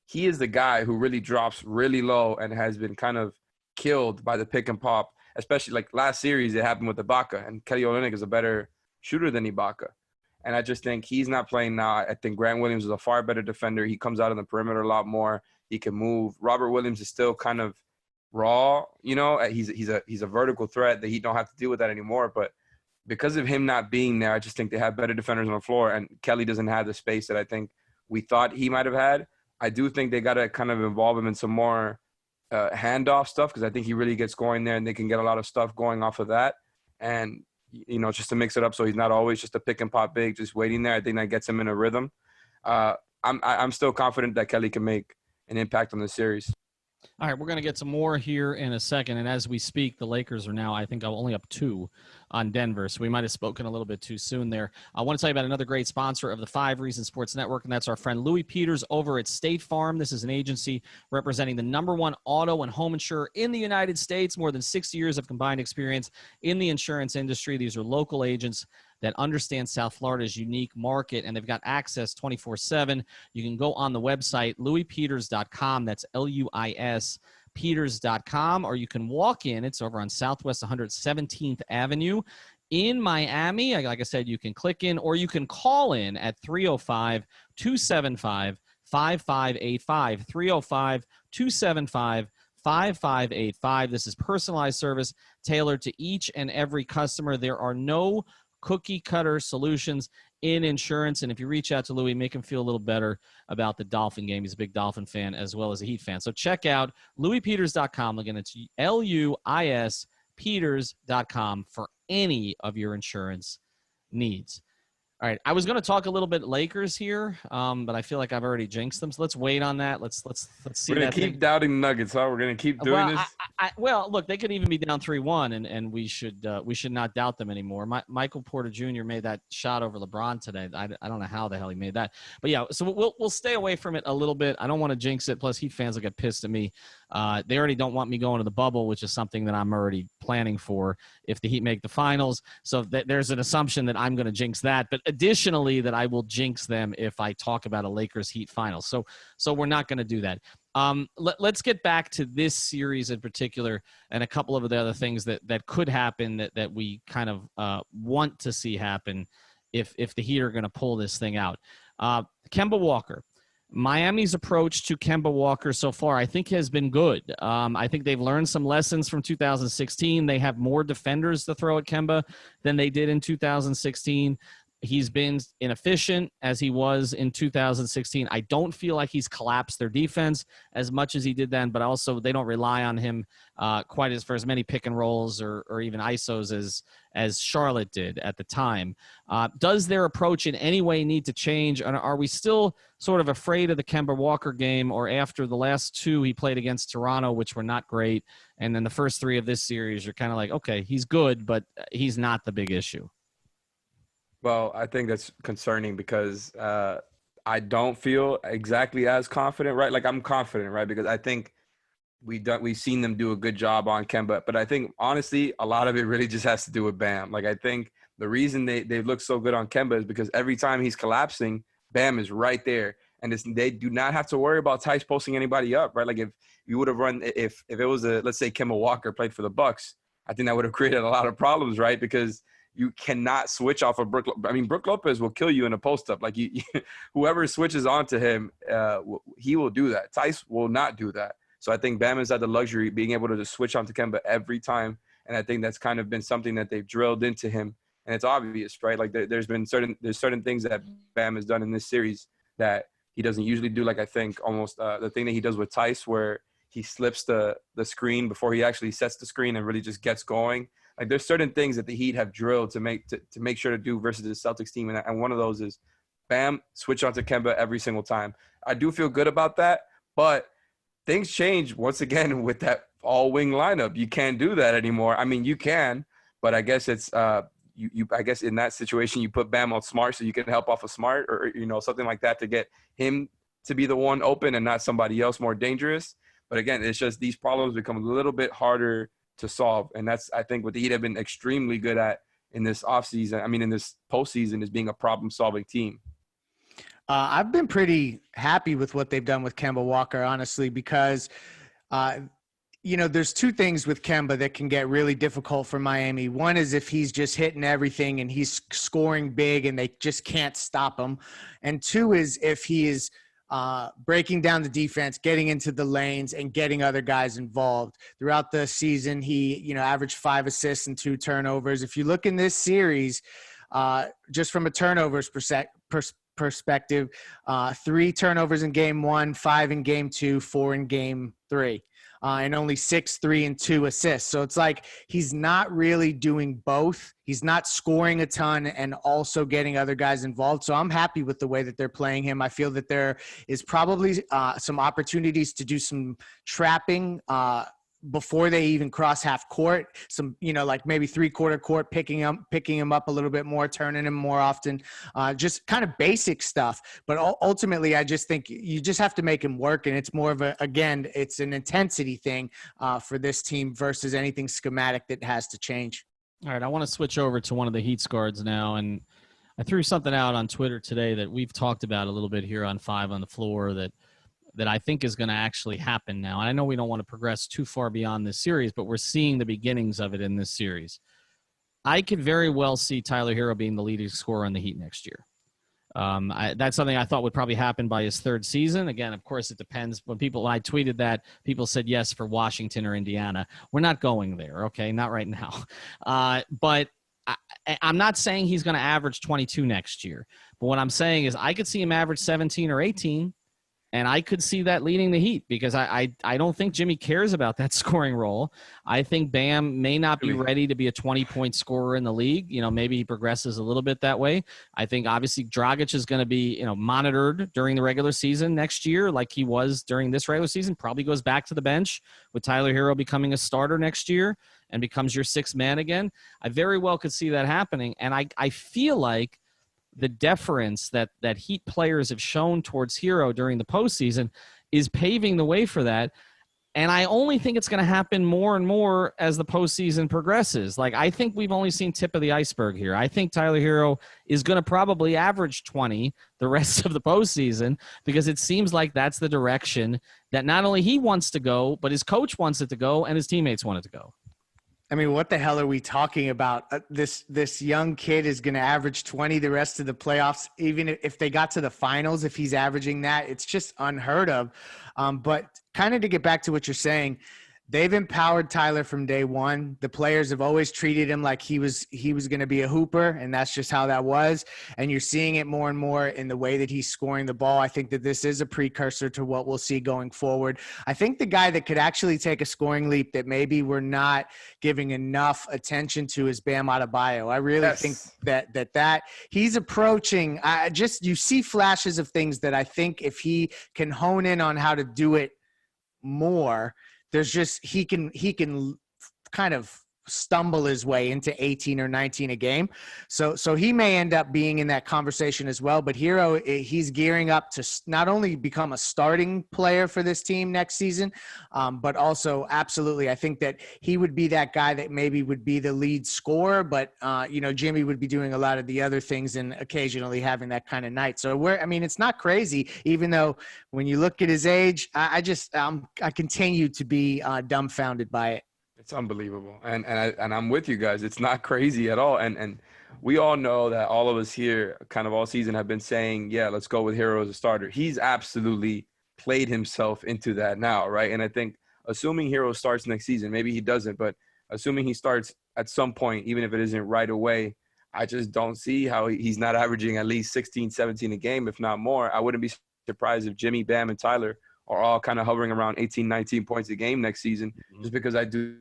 he is the guy who really drops really low and has been kind of killed by the pick and pop, especially like last series it happened with Ibaka, and Kelly Olynyk is a better shooter than Ibaka. And I just think he's not playing now. I think Grant Williams is a far better defender. He comes out on the perimeter a lot more. He can move. Robert Williams is still kind of raw, he's a vertical threat. The Heat don't have to deal with that anymore. But because of him not being there, I just think they have better defenders on the floor, and Kelly doesn't have the space that I think we thought he might have had. I do think they got to kind of involve him in some more handoff stuff, because I think he really gets going there, and they can get a lot of stuff going off of that. And, just to mix it up so he's not always just a pick and pop big, just waiting there. I think that gets him in a rhythm. I'm still confident that Kelly can make an impact on the series. All right, we're going to get some more here in a second. And as we speak, the Lakers are now, I think, only up 2 on Denver. So we might have spoken a little bit too soon there. I want to tell you about another great sponsor of the 5 Reasons Sports Network, and that's our friend Louis Peters over at State Farm. This is an agency representing the #1 auto and home insurer in the United States. More than 60 years of combined experience in the insurance industry. These are local agents that understand South Florida's unique market, and they've got access 24/7. You can go on the website, louispeters.com. That's LUIS Peters.com, or you can walk in. It's over on Southwest 117th Avenue in Miami. Like I said, you can click in, or you can call in at 305-275-5585, 305-275-5585. This is personalized service tailored to each and every customer. There are no cookie cutter solutions in insurance. And if you reach out to Louis, make him feel a little better about the Dolphin game. He's a big Dolphin fan as well as a Heat fan. So check out louispeters.com. Again, it's LUIS Peters.com for any of your insurance needs. All right, I was going to talk a little bit Lakers here, but I feel like I've already jinxed them. So let's wait on that. Let's see. We're gonna that keep thing. doubting Nuggets, huh? We're gonna keep doing this. Well, look, they could even be down 3-1, and we should not doubt them anymore. Michael Porter Jr. made that shot over LeBron today. I don't know how the hell he made that, but yeah. So we'll stay away from it a little bit. I don't want to jinx it. Plus, Heat fans will get pissed at me. They already don't want me going to the bubble, which is something that I'm already planning for if the Heat make the finals. So there's an assumption that I'm going to jinx that, but additionally that I will jinx them if I talk about a Lakers Heat final. So we're not going to do that. Let's get back to this series in particular and a couple of the other things that could happen that we kind of want to see happen if the Heat are going to pull this thing out. Kemba Walker. Miami's approach to Kemba Walker so far, I think, has been good. I think they've learned some lessons from 2016. They have more defenders to throw at Kemba than they did in 2016. He's been inefficient as he was in 2016. I don't feel like he's collapsed their defense as much as he did then, but also they don't rely on him quite for as many pick and rolls or even ISOs as Charlotte did at the time. Does their approach in any way need to change? And are we still sort of afraid of the Kemba Walker game, or after the last two he played against Toronto, which were not great, and then the first three of this series, you're kind of like, okay, he's good, but he's not the big issue? Well, I think that's concerning because I don't feel exactly as confident, right? Like I'm confident, right? Because I think we've seen them do a good job on Kemba, but I think honestly, a lot of it really just has to do with Bam. Like I think the reason they look so good on Kemba is because every time he's collapsing, Bam is right there, and they do not have to worry about Tice posting anybody up, right? Like if you would have run, if it was let's say Kemba Walker played for the Bucks, I think that would have created a lot of problems, right? Because you cannot switch off of Brook. I mean, Brook Lopez will kill you in a post-up. Like, whoever switches onto him, he will do that. Tice will not do that. So I think Bam has had the luxury being able to just switch onto Kemba every time, and I think that's kind of been something that they've drilled into him. And it's obvious, right? Like, there's certain things that Bam has done in this series that he doesn't usually do. Like, I think almost the thing that he does with Tice where he slips the screen before he actually sets the screen and really just gets going. Like there's certain things that the Heat have drilled to make sure to do versus the Celtics team, and one of those is, Bam, switch onto Kemba every single time. I do feel good about that, but things change once again with that all-wing lineup. You can't do that anymore. I mean, you can, but I guess it's I guess in that situation you put Bam on Smart so you can help off of Smart or something like that to get him to be the one open and not somebody else more dangerous. But again, it's just these problems become a little bit harder to solve. And that's, I think, what the Heat have been extremely good at in this offseason. I mean, in this postseason, is being a problem-solving team. I've been pretty happy with what they've done with Kemba Walker, honestly, because, there's two things with Kemba that can get really difficult for Miami. One is if he's just hitting everything and he's scoring big and they just can't stop him. And two is if he is breaking down the defense, getting into the lanes, and getting other guys involved. Throughout the season, he, averaged 5 assists and 2 turnovers. If you look in this series, just from a turnovers perspective, 3 turnovers in game 1, 5 in game 2, 4 in game 3. And only 6, 3, and 2 assists. So it's like he's not really doing both. He's not scoring a ton and also getting other guys involved. So I'm happy with the way that they're playing him. I feel that there is probably some opportunities to do some trapping before they even cross half court, some, like maybe 3/4 court, picking him up a little bit more, turning him more often, just kind of basic stuff. But ultimately, I just think you just have to make him work. And it's more of it's an intensity thing for this team versus anything schematic that has to change. All right. I want to switch over to one of the Heat's guards now. And I threw something out on Twitter today that we've talked about a little bit here on 5 on the Floor that I think is going to actually happen now. And I know we don't want to progress too far beyond this series, but we're seeing the beginnings of it in this series. I could very well see Tyler Herro being the leading scorer on the Heat next year. That's something I thought would probably happen by his 3rd season. Again, of course, it depends. When I tweeted that, people said yes for Washington or Indiana. We're not going there, okay? Not right now. But I'm not saying he's going to average 22 next year. But what I'm saying is I could see him average 17 or 18. And I could see that leading the Heat because I don't think Jimmy cares about that scoring role. I think Bam may not be ready to be a 20-point scorer in the league. Maybe he progresses a little bit that way. I think obviously Dragic is going to be, monitored during the regular season next year like he was during this regular season. Probably goes back to the bench with Tyler Herro becoming a starter next year and becomes your sixth man again. I very well could see that happening. And I feel like the deference that Heat players have shown towards Herro during the postseason is paving the way for that. And I only think it's going to happen more and more as the postseason progresses. Like, I think we've only seen tip of the iceberg here. I think Tyler Herro is going to probably average 20 the rest of the postseason because it seems like that's the direction that not only he wants to go, but his coach wants it to go and his teammates want it to go. I mean, what the hell are we talking about? This young kid is going to average 20 the rest of the playoffs, even if they got to the finals. If he's averaging that, it's just unheard of. But kind of to get back to what you're saying, they've empowered Tyler from day one. The players have always treated him like he was going to be a hooper, and that's just how that was. And you're seeing it more and more in the way that he's scoring the ball. I think that this is a precursor to what we'll see going forward. I think the guy that could actually take a scoring leap that maybe we're not giving enough attention to is Bam Adebayo. I really think that he's approaching. You see flashes of things that I think if he can hone in on how to do it more, there's just he can kind of stumble his way into 18 or 19 a game. So he may end up being in that conversation as well. But Herro, he's gearing up to not only become a starting player for this team next season, but also absolutely, I think that he would be that guy that maybe would be the lead scorer, but Jimmy would be doing a lot of the other things and occasionally having that kind of night. So it's not crazy, even though when you look at his age, I continue to be dumbfounded by it. It's unbelievable. And I'm with you guys. It's not crazy at all. And we all know that all of us here kind of all season have been saying, yeah, let's go with Herro as a starter. He's absolutely played himself into that now, right? And I think assuming Herro starts next season, maybe he doesn't, but assuming he starts at some point, even if it isn't right away, I just don't see how he's not averaging at least 16, 17 a game, if not more. I wouldn't be surprised if Jimmy, Bam, and Tyler are all kind of hovering around 18, 19 points a game next season, just because I do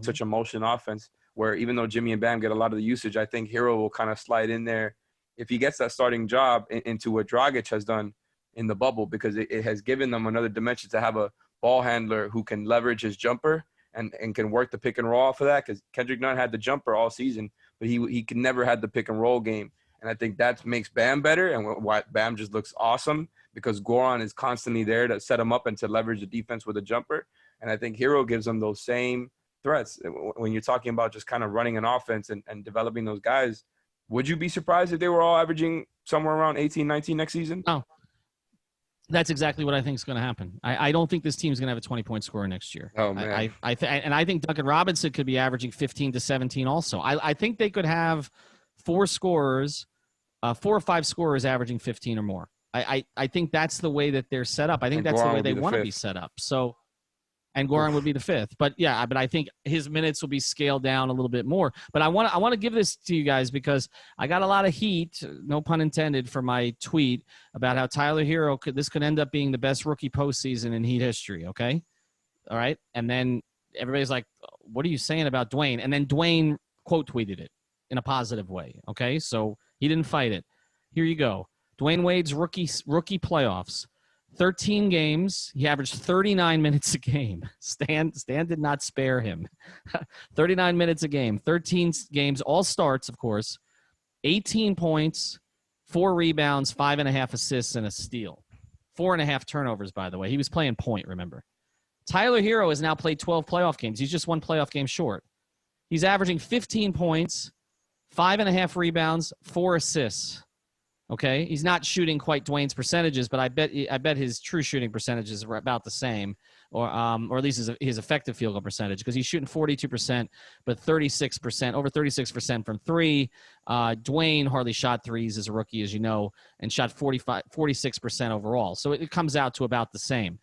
such a motion offense where even though Jimmy and Bam get a lot of the usage, I think Herro will kind of slide in there if he gets that starting job into what Dragic has done in the bubble, because it has given them another dimension to have a ball handler who can leverage his jumper and can work the pick and roll off of that, because Kendrick Nunn had the jumper all season, but he could never had the pick and roll game. And I think that makes Bam better, and why Bam just looks awesome because Goran is constantly there to set him up and to leverage the defense with a jumper. And I think Herro gives them those same threats. When you're talking about just kind of running an offense and developing those guys, would you be surprised if they were all averaging somewhere around 18, 19 next season? No. That's exactly what I think is going to happen. I don't think this team is going to have a 20-point scorer next year. Oh, man. I think Duncan Robinson could be averaging 15 to 17 also. I think they could have 4 or 5 scorers averaging 15 or more. I think that's the way that they're set up. I think that's the way they want to be set up. So, and Goran would be the 5th. But I think his minutes will be scaled down a little bit more. But I want to give this to you guys because I got a lot of heat, no pun intended, for my tweet about how Tyler Herro could end up being the best rookie postseason in Heat history. Okay, all right. And then everybody's like, "What are you saying about Dwyane?" And then Dwyane quote tweeted it in a positive way. Okay, so he didn't fight it. Here you go. Dwyane Wade's rookie playoffs. 13 games. He averaged 39 minutes a game. Stan did not spare him. 39 minutes a game. 13 games, all starts, of course. 18 points, 4 rebounds, 5.5 assists, and a steal. 4.5 turnovers, by the way. He was playing point, remember. Tyler Herro has now played 12 playoff games. He's just 1 playoff game short. He's averaging 15 points, 5.5 rebounds, 4 assists. Okay, he's not shooting quite Dwyane's percentages, but I bet his true shooting percentages are about the same, or at least his effective field goal percentage, because he's shooting 42%, but 36%, over 36% from 3. Dwyane hardly shot threes as a rookie, as you know, and shot 46% overall. So it comes out to about the same.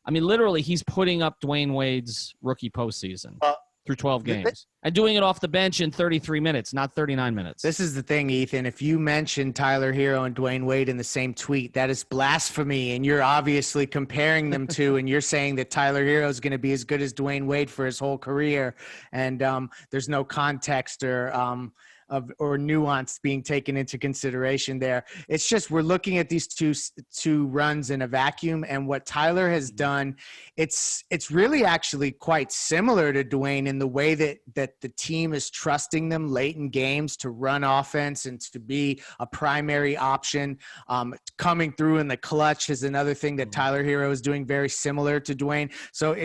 I mean, literally, he's putting up Dwyane Wade's rookie postseason. through 12 games and doing it off the bench in 33 minutes, not 39 minutes. This is the thing, Ethan. If you mention Tyler Herro and Dwyane Wade in the same tweet, that is blasphemy. And you're obviously comparing them to, and you're saying that Tyler Herro is going to be as good as Dwyane Wade for his whole career. And there's no context or nuance being taken into consideration there. It's just we're looking at these two runs in a vacuum, and what Tyler has done, it's really actually quite similar to Dwyane in the way that the team is trusting them late in games to run offense and to be a primary option. Coming through in the clutch is another thing that Tyler Herro is doing, very similar to Dwyane. So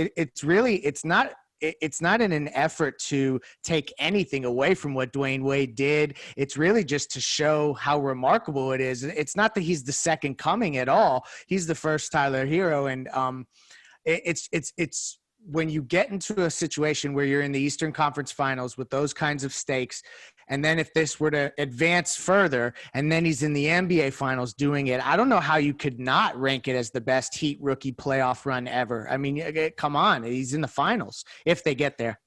it's not in an effort to take anything away from what Dwyane Wade did. It's really just to show how remarkable it is. It's not that he's the second coming at all. He's the first Tyler Herro. And it's when you get into a situation where you're in the Eastern Conference Finals with those kinds of stakes, and then if this were to advance further, and then he's in the NBA Finals doing it, I don't know how you could not rank it as the best Heat rookie playoff run ever. I mean, come on. He's in the Finals if they get there.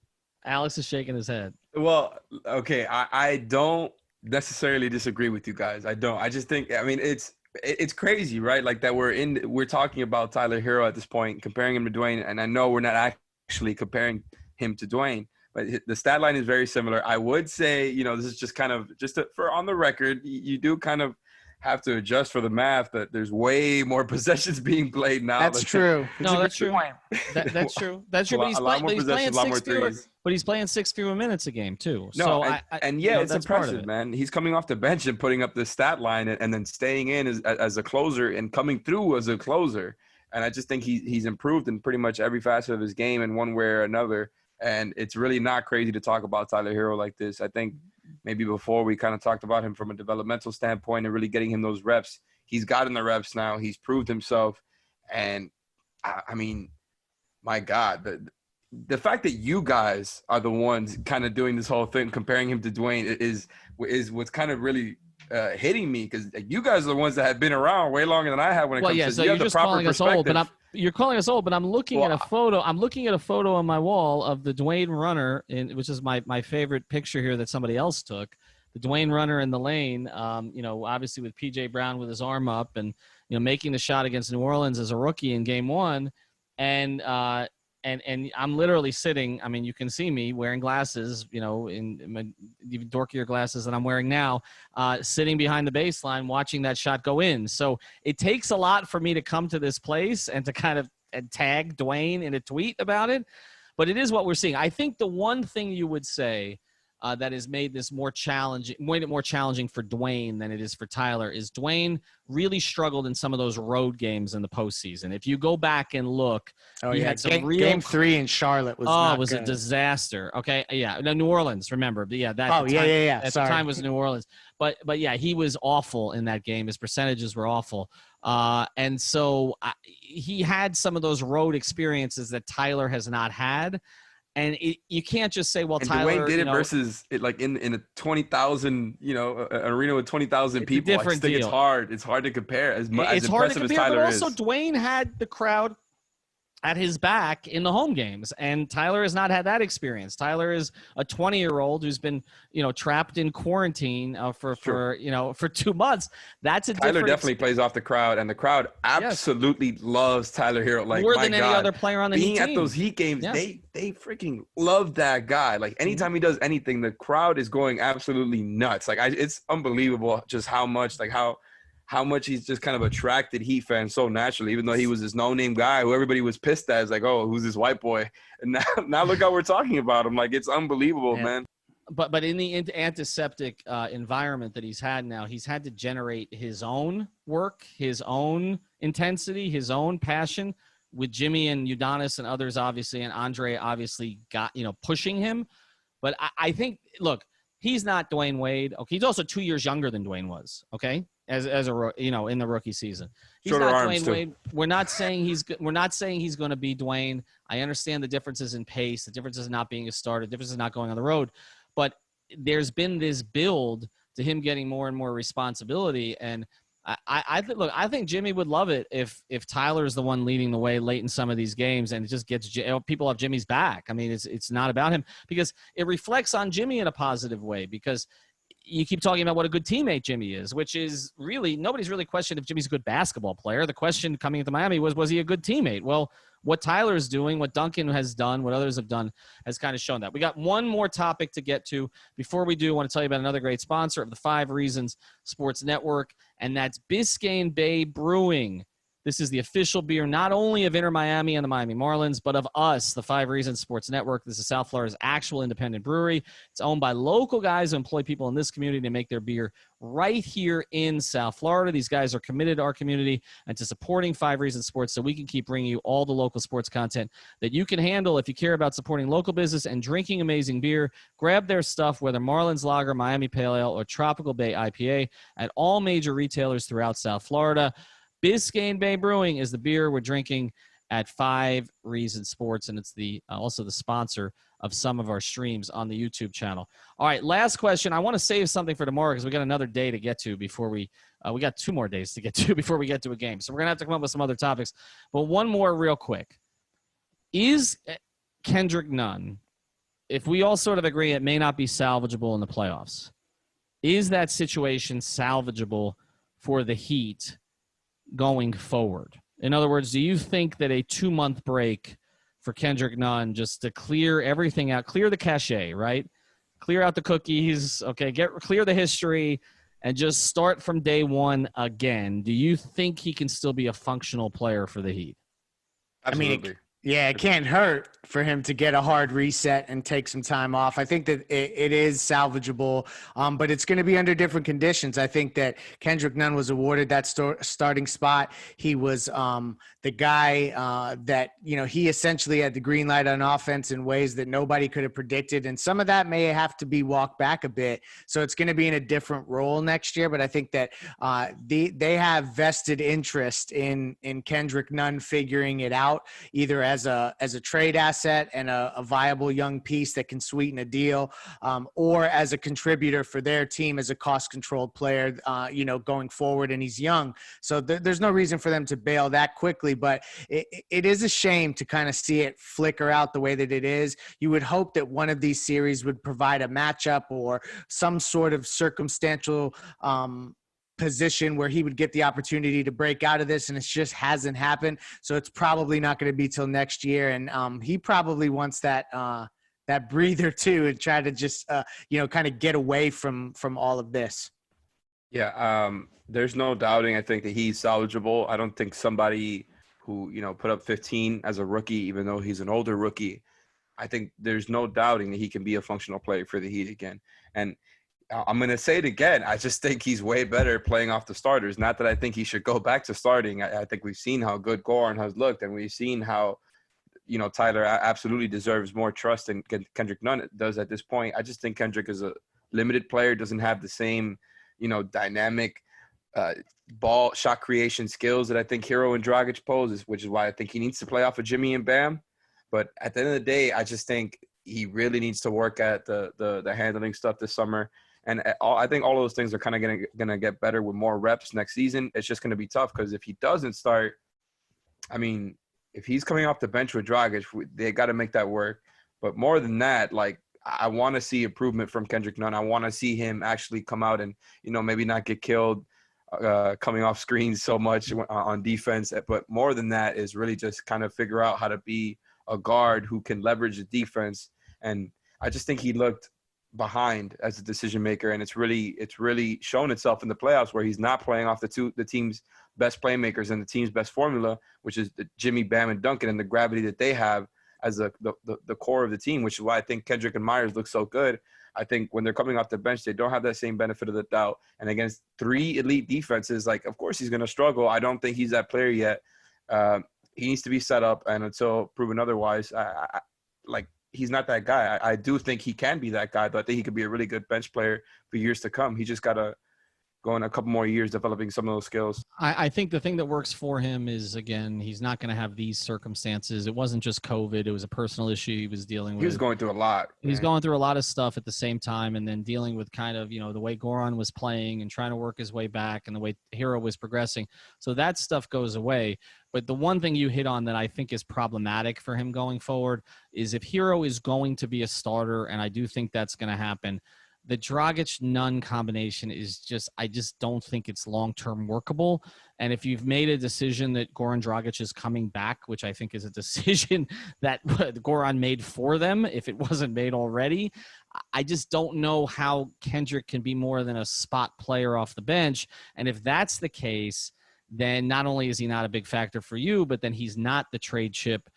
Alex is shaking his head. Well, okay, I don't necessarily disagree with you guys. I don't. I just think, I mean, it's crazy, right? Like that we're talking about Tyler Herro at this point, comparing him to Dwyane, and I know we're not actually comparing him to Dwyane, but the stat line is very similar. I would say, this is just kind of for on the record, you do kind of have to adjust for the math that there's way more possessions being played now. That's true. No, that's true. That's true. That's true. But he's playing 6 fewer minutes a game too. No, so it's impressive, man. He's coming off the bench and putting up the stat line and then staying in as a closer and coming through as a closer. And I just think he's improved in pretty much every facet of his game in one way or another. And it's really not crazy to talk about Tyler Herro like this. I think maybe before we kind of talked about him from a developmental standpoint and really getting him those reps. He's gotten the reps now. He's proved himself. And, I mean, my God, the fact that you guys are the ones kind of doing this whole thing, comparing him to Dwyane is what's kind of really hitting me, because you guys are the ones that have been around way longer than I have when it comes to so you you're have the just proper calling us perspective. old, you're calling us old, but I'm looking at a photo. I'm looking at a photo on my wall of the Dwyane runner, which is my favorite picture here that somebody else took. The Dwyane runner in the lane, obviously with PJ Brown with his arm up and making the shot against New Orleans as a rookie in Game 1, and I'm literally sitting. I mean, you can see me wearing glasses, in my even dorkier glasses that I'm wearing now, sitting behind the baseline, watching that shot go in. So it takes a lot for me to come to this place and to kind of tag Dwyane in a tweet about it. But it is what we're seeing. I think the one thing you would say that has made this more challenging for Dwyane than it is for Tyler is Dwyane really struggled in some of those road games in the postseason. If you go back and look, he had some Game 3 in Charlotte was a disaster. Okay, yeah, no, New Orleans. Remember, yeah, that. At the time was New Orleans, but yeah, he was awful in that game. His percentages were awful, and so he had some of those road experiences that Tyler has not had. And you can't just say, well, Tyler. Dwyane did it versus like in a 20,000, an arena with 20,000 people. I just think it's hard. It's hard to compare as impressive as Tyler is. But also, Dwyane had the crowd at his back in the home games, and Tyler has not had that experience. Tyler is a 20-year-old who's been, trapped in quarantine for 2 months. That's Tyler definitely plays off the crowd, and the crowd absolutely loves Tyler Herro. Like more than any other player on the Heat team. Being at those Heat games, they freaking love that guy. Like anytime he does anything, the crowd is going absolutely nuts. Like it's unbelievable just how much he's just kind of attracted Heat fans so naturally, even though he was this no-name guy who everybody was pissed at. It's like, oh, who's this white boy? And now look how we're talking about him. Like, it's unbelievable, man. But in the antiseptic environment that he's had now, he's had to generate his own work, his own intensity, his own passion with Jimmy and Udonis and others, obviously, and Andre obviously got, pushing him. But I think, look, he's not Dwyane Wade. Okay, he's also 2 years younger than Dwyane was, okay? As a in the rookie season, he's shorter not arms Dwyane Wade. We're not saying he's going to be Dwyane. I understand the differences in pace, the differences in not being a starter, the differences in not going on the road, but there's been this build to him getting more and more responsibility, and Look, I think Jimmy would love it if Tyler's the one leading the way late in some of these games, and it just gets people have Jimmy's back. I mean, it's not about him because it reflects on Jimmy in a positive way because you keep talking about what a good teammate Jimmy is, which is really nobody's really questioned if Jimmy's a good basketball player. The question coming into Miami was he a good teammate? Well, what Tyler's doing, what Duncan has done, what others have done has kind of shown that. We got one more topic to get to. Before we do, I want to tell you about another great sponsor of the 5 Reasons Sports Network, and that's Biscayne Bay Brewing. This is the official beer not only of Inter Miami and the Miami Marlins, but of us, the 5 Reasons Sports Network. This is South Florida's actual independent brewery. It's owned by local guys who employ people in this community to make their beer right here in South Florida. These guys are committed to our community and to supporting 5 Reasons Sports so we can keep bringing you all the local sports content that you can handle. If you care about supporting local business and drinking amazing beer, grab their stuff, whether Marlins Lager, Miami Pale Ale, or Tropical Bay IPA at all major retailers throughout South Florida. Biscayne Bay Brewing is the beer we're drinking at 5 Reasons Sports, and it's also the sponsor of some of our streams on the YouTube channel. All right, last question. I want to save something for tomorrow because we got another day to get to before we got 2 more days to get to before we get to a game. So we're going to have to come up with some other topics. But one more real quick. Is Kendrick Nunn, if we all sort of agree it may not be salvageable in the playoffs, is that situation salvageable for the Heat going forward? In other words, do you think that a 2-month break for Kendrick Nunn just to clear everything out, clear the cachet, right? Clear out the cookies, okay, clear the history, and just start from day one again. Do you think he can still be a functional player for the Heat? Absolutely. It can't hurt for him to get a hard reset and take some time off. I think that it is salvageable, but it's going to be under different conditions. I think that Kendrick Nunn was awarded that starting spot. He was the guy that, he essentially had the green light on offense in ways that nobody could have predicted. And some of that may have to be walked back a bit. So it's going to be in a different role next year. But I think that they have vested interest in Kendrick Nunn figuring it out, either as a trade asset and a viable young piece that can sweeten a deal, or as a contributor for their team as a cost-controlled player, going forward. And he's young, so there's no reason for them to bail that quickly. But it is a shame to kind of see it flicker out the way that it is. You would hope that one of these series would provide a matchup or some sort of circumstantial position where he would get the opportunity to break out of this, and it just hasn't happened. So it's probably not going to be till next year. And he probably wants that breather too, and try to just kind of get away from all of this. Yeah, there's no doubting. I think that he's salvageable. I don't think somebody who put up 15 as a rookie, even though he's an older rookie, I think there's no doubting that he can be a functional player for the Heat again. And I'm going to say it again. I just think he's way better playing off the starters. Not that I think he should go back to starting. I think we've seen how good Goran has looked, and we've seen how, Tyler absolutely deserves more trust than Kendrick Nunn does at this point. I just think Kendrick is a limited player, doesn't have the same, dynamic ball shot creation skills that I think Herro and Dragic pose, which is why I think he needs to play off of Jimmy and Bam. But at the end of the day, I just think he really needs to work at the handling stuff this summer. And I think all of those things are kind of going to get better with more reps next season. It's just going to be tough because if he doesn't start, if he's coming off the bench with Dragic, they got to make that work. But more than that, I want to see improvement from Kendrick Nunn. I want to see him actually come out and, maybe not get killed coming off screens so much on defense. But more than that is really just kind of figure out how to be a guard who can leverage the defense. And I just think he looked behind as a decision maker, and it's really shown itself in the playoffs where he's not playing off the team's best playmakers and the team's best formula, which is the Jimmy, Bam, and Duncan, and the gravity that they have as the core of the team, which is why I think Kendrick and Myers look so good. I think when they're coming off the bench, they don't have that same benefit of the doubt. And against 3 elite defenses, of course he's going to struggle. I don't think he's that player yet. He needs to be set up, and until proven otherwise, he's not that guy. I do think he can be that guy, but I think he could be a really good bench player for years to come. He just got to going a couple more years developing some of those skills. I think the thing that works for him is, again, he's not going to have these circumstances. It wasn't just COVID. It was a personal issue he was dealing with. He was going through a lot. He's going through a lot of stuff at the same time, and then dealing with kind of, the way Goran was playing and trying to work his way back and the way Herro was progressing. So that stuff goes away. But the one thing you hit on that I think is problematic for him going forward is if Herro is going to be a starter, and I do think that's going to happen, the Dragic-Nunn combination is I just don't think it's long-term workable. And if you've made a decision that Goran Dragic is coming back, which I think is a decision that Goran made for them, if it wasn't made already, I just don't know how Kendrick can be more than a spot player off the bench. And if that's the case, then not only is he not a big factor for you, but then he's not the trade chip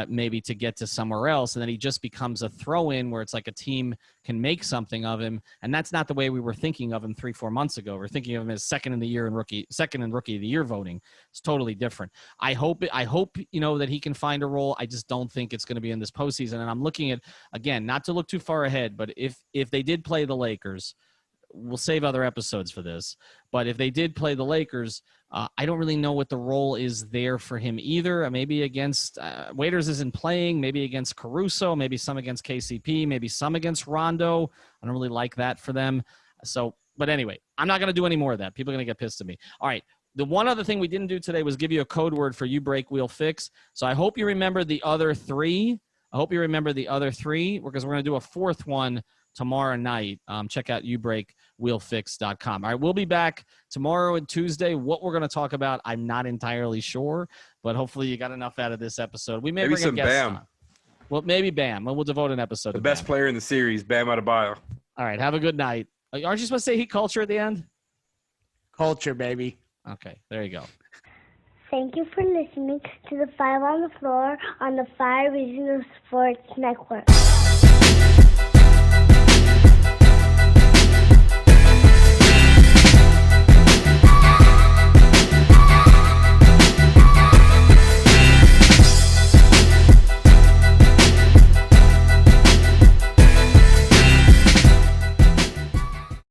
maybe to get to somewhere else. And then he just becomes a throw-in where it's like a team can make something of him. And that's not the way we were thinking of him 3-4 months ago. We're thinking of him as second in rookie of the year voting. It's totally different. I hope that he can find a role. I just don't think it's going to be in this postseason. And I'm looking at, again, not to look too far ahead, but if they did play the Lakers, we'll save other episodes for this, but if they did play the Lakers, I don't really know what the role is there for him either. Maybe against Waiters isn't playing, maybe against Caruso, maybe some against KCP, maybe some against Rondo. I don't really like that for them. So, but anyway, I'm not going to do any more of that. People are going to get pissed at me. All right. The one other thing we didn't do today was give you a code word for You Break, We'll Fix. So I hope you remember the other three. Because we're going to do a fourth one tomorrow night. Check out youbreakwillfix.com. All right, we'll be back tomorrow and Tuesday. What we're going to talk about, I'm not entirely sure, but hopefully you got enough out of this episode. We may maybe bring some a guest Bam. on. Well, maybe Bam. We'll devote an episode The to best Bam. player in the series, Bam Adebayo. All right, have a good night. Aren't you supposed to say Heat Culture at the end? Culture, baby. Okay, there you go. Thank you for listening to the Five on the Floor on the Five Regional Sports Network.